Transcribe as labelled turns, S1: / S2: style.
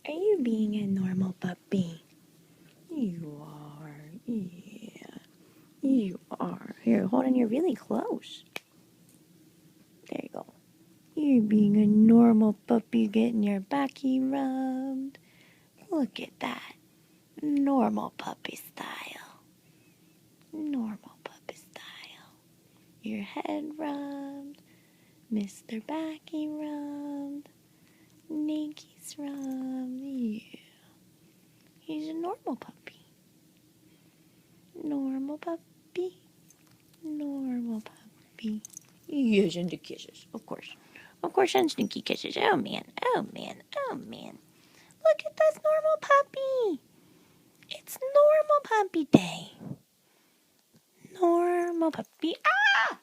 S1: Are you being a normal puppy? You are. Yeah. You are. Here, hold on. You're really close. There you go. You're being a normal puppy, getting your backy rubbed. Look at that. Normal puppy style. Normal puppy style. Your head rubbed. Mr. Backy rubbed. Nikki's rubbed. Yeah. He's a normal puppy. Normal puppy. Normal puppy. Yes, and the kisses, of course. Of course, and sneaky kisses. Oh, man. Oh, man. Oh, man. Look at this normal puppy. It's normal puppy day. Normal puppy. Ah!